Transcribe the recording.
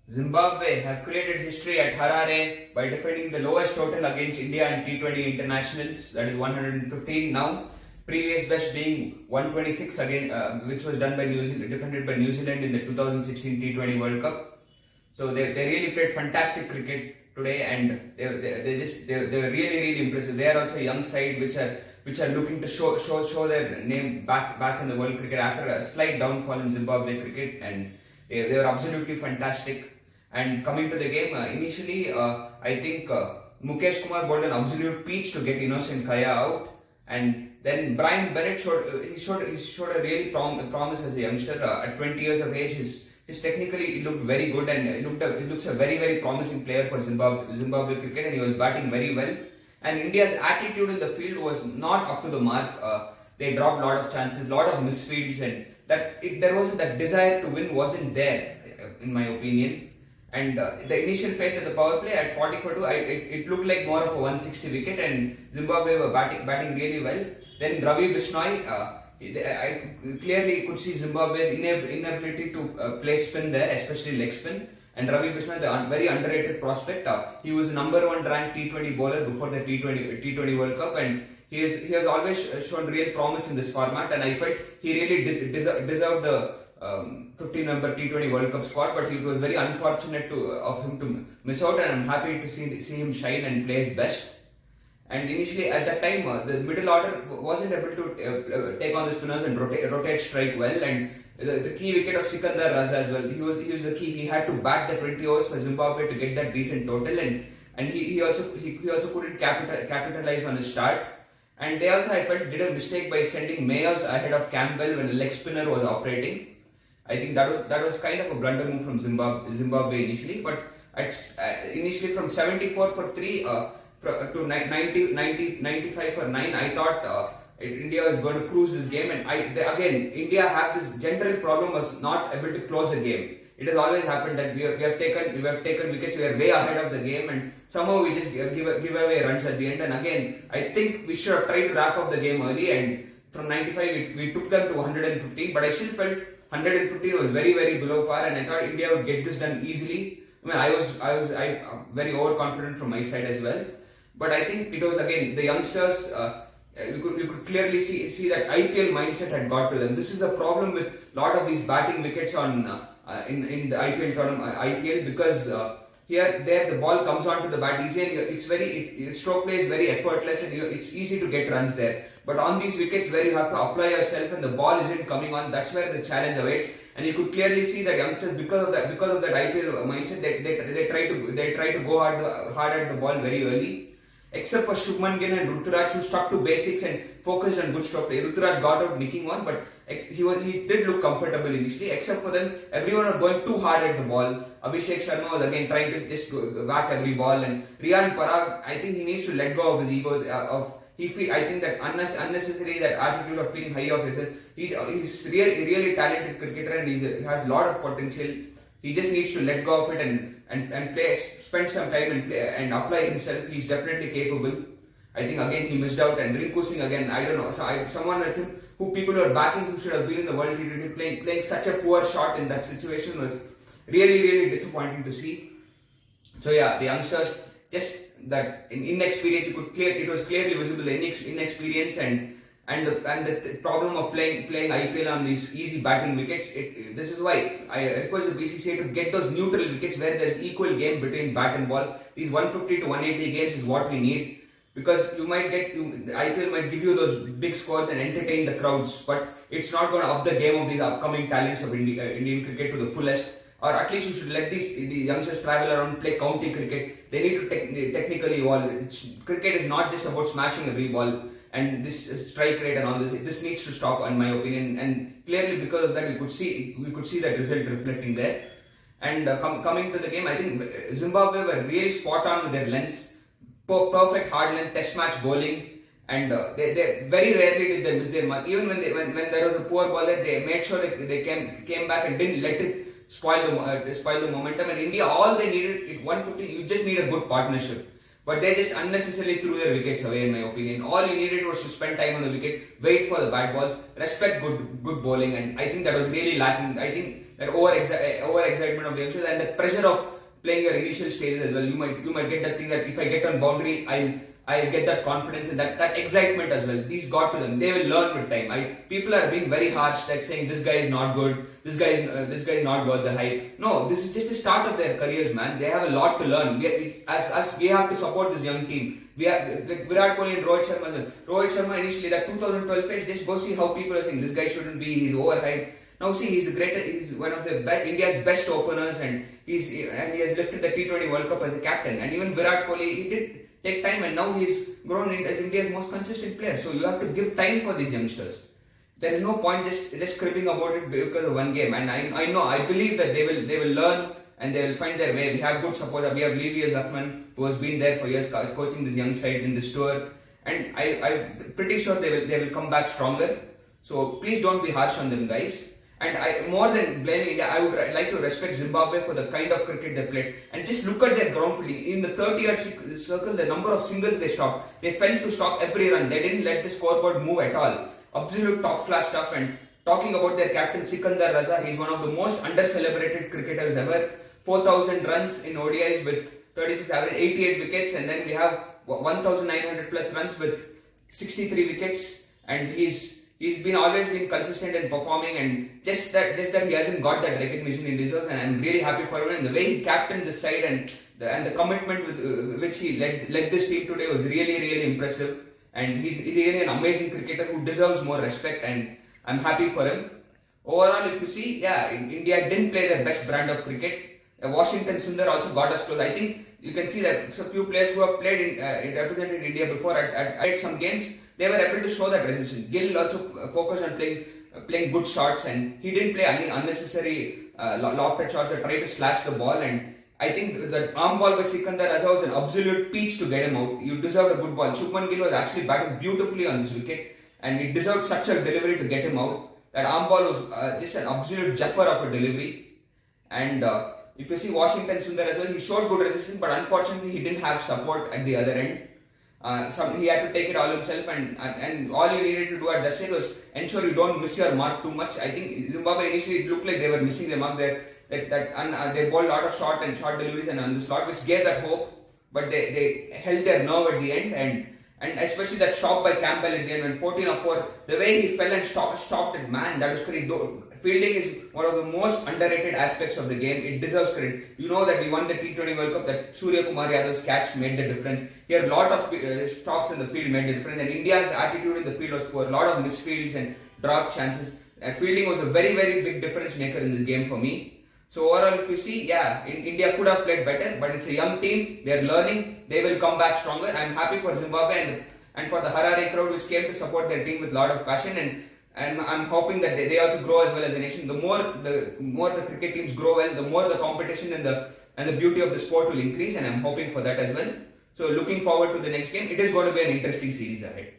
Zimbabwe have created history at Harare by defending the lowest total against India in T20 internationals, that is 115 now. Previous best being 126 again, which was done by New Zealand, defended by New Zealand in the 2016 T20 World Cup. So they really played fantastic cricket today, and they were really impressive. They are also a young side which are looking to show their name back in the world cricket after a slight downfall in Zimbabwe cricket, and they were absolutely fantastic. And coming to the game, initially I think Mukesh Kumar bowled an absolute peach to get Innocent Kaya out, and then Brian Bennett showed a really promise as a youngster. At 20 years of age, his technically he looked very good, and he looks a very promising player for Zimbabwe cricket, and he was batting very well. And India's attitude in the field was not up to the mark. They dropped a lot of chances, a lot of misfields, and that desire to win wasn't there, in my opinion. And the initial phase of the power play at 40-2, it looked like more of a 160 wicket, and Zimbabwe were batting really well. Then Ravi Bishnoi, I clearly could see Zimbabwe's inability to play spin there, especially leg spin. And Ravi Bishnoi, the very underrated prospect, he was number one ranked T20 bowler before the T20 World Cup, and he has always shown real promise in this format. And I felt he really deserved the 15-member T20 World Cup squad, but it was very unfortunate of him to miss out, and I'm happy to see him shine and play his best. And initially at that time, the middle order wasn't able to take on the spinners and rotate strike well, and the key wicket of Sikandar Raza as well. He was the key. He had to bat the 20 overs for Zimbabwe to get that decent total, and he also couldn't capitalize on his start. And they also, I felt, did a mistake by sending Mayers ahead of Campbell when the leg spinner was operating. I think that was kind of a blunder move from Zimbabwe initially, but initially from 74 for 3 to 95 for 9, I thought India was going to cruise this game. And again, India have this general problem was not able to close a game. It has always happened that we have taken wickets, we are way ahead of the game, and somehow we just give away runs at the end. And again, I think we should have tried to wrap up the game early, and from 95 we took them to 115, but I still felt 115 was very below par, and I thought India would get this done easily. I mean, I was very overconfident from my side as well, but I think it was again the youngsters. You could clearly see that IPL mindset had got to them. This is a problem with a lot of these batting wickets in the IPL tournament, because there the ball comes onto the bat easily, and stroke play is very effortless, and it's easy to get runs there. But on these wickets where you have to apply yourself and the ball isn't coming on, that's where the challenge awaits. And you could clearly see that youngsters, because of that IPL mindset, they try to go hard at the ball very early. Except for Shubman Gill and Ruturaj, who stuck to basics and focused on good stroke play. Ruturaj got out nicking one, but he did look comfortable initially. Except for them, everyone was going too hard at the ball. Abhishek Sharma was again trying to just whack every ball, and Riyan Parag, I think he needs to let go of his ego. I think that unnecessary that attitude of feeling high of himself. He's really talented cricketer, and he has a lot of potential. He just needs to let go of it and spend some time and apply himself. He's definitely capable. I think again he missed out, and Rinku Singh again, I don't know. So someone I think who people were backing, who should have been in the World T20 playing such a poor shot in that situation was really disappointing to see. So yeah, the youngsters, just that inexperience, it was clearly visible, the inexperience and the problem of playing IPL on these easy batting wickets. This is why I request the BCCI to get those neutral wickets where there's equal game between bat and ball. These 150 to 180 games is what we need, because IPL might give you those big scores and entertain the crowds, but it's not going to up the game of these upcoming talents of Indian cricket to the fullest. Or at least you should let the youngsters travel around, play county cricket. They need to technically evolve. Cricket is not just about smashing every ball. And this strike rate and all this needs to stop, in my opinion. And clearly, because of that, we could see that result reflecting there. And coming to the game, I think Zimbabwe were really spot on with their lengths, perfect hard length test match bowling, and they very rarely did they miss their mark. Even when there was a poor bowler, they made sure they came back and didn't let it spoil the momentum. And India, all they needed, 150, you just need a good partnership. But they just unnecessarily threw their wickets away, in my opinion. All you needed was to spend time on the wicket, wait for the bad balls, respect good bowling, and I think that was really lacking. I think that over excitement of the youngsters and the pressure of playing your initial stages as well. You might get that thing that if I get on boundary, I get that confidence and that excitement as well. These got to them. They will learn with time. People are being very harsh, like saying this guy is not good, this guy is not worth the hype. No, this is just the start of their careers, man. They have a lot to learn. We have to support this young team. We have like Virat Kohli and Rohit Sharma. Rohit Sharma initially that 2012 phase, just go see how people are saying this guy shouldn't be. He's overhyped. Now see, he's one of the India's best openers, and he has lifted the T20 World Cup as a captain. And even Virat Kohli, he did take time, and now he's grown as India's most consistent player. So you have to give time for these youngsters. There is no point just cribbing about it because of one game. And I believe that they will learn and they will find their way. We have good support. We have Levi Luckman, who has been there for years coaching this young side in this tour, and I'm pretty sure they will come back stronger. So please don't be harsh on them, guys. And more than blaming India, I would like to respect Zimbabwe for the kind of cricket they played. And just look at their ground fielding. In the 30-yard circle, the number of singles they stopped. They failed to stop every run. They didn't let the scoreboard move at all. Absolute top-class stuff. And talking about their captain, Sikandar Raza, he's one of the most under-celebrated cricketers ever. 4,000 runs in ODIs with 36 average, 88 wickets. And then we have 1,900 plus runs with 63 wickets. And he's always been consistent and performing, and just that he hasn't got that recognition he deserves, and I'm really happy for him. And the way he captained this side and the commitment with which he led this team today was really impressive. And he's really an amazing cricketer who deserves more respect, and I'm happy for him. Overall, if you see, India didn't play their best brand of cricket. Washington Sundar also got us close. I think you can see that a few players who have played represented India before at some games, they were able to show that resistance. Gill also focused on playing good shots, and he didn't play any unnecessary lofted shots that tried to slash the ball. And I think that arm ball by Sikandar Raza was an absolute peach to get him out. You deserved a good ball. Shubman Gill was actually batting beautifully on this wicket, and he deserved such a delivery to get him out. That arm ball was just an absolute jaffer of a delivery. And if you see Washington Sundar as well, he showed good resistance, but unfortunately he didn't have support at the other end. He had to take it all himself, and all you needed to do at that stage was ensure you don't miss your mark too much. I think Zimbabwe initially it looked like they were missing their mark there. They bowled a lot of short deliveries and on the slot, which gave that hope, but they held their nerve at the end, and especially that stop by Campbell at the end when 14 or 4, the way he fell and stopped it, man, that was great. Fielding is one of the most underrated aspects of the game. It deserves credit. You know that we won the T20 World Cup, that Surya Kumar Yadav's catch made the difference. Here, a lot of stops in the field made the difference, and India's attitude in the field was poor. A lot of misfields and drop chances. And fielding was a very big difference maker in this game for me. So overall, if you see, India could have played better, but it's a young team. They are learning. They will come back stronger. I'm happy for Zimbabwe and for the Harare crowd, which came to support their team with a lot of passion, and I'm hoping that they also grow as well as a nation. The more the cricket teams grow well, the more the competition and the beauty of the sport will increase, and I'm hoping for that as well. So looking forward to the next game. It is going to be an interesting series ahead.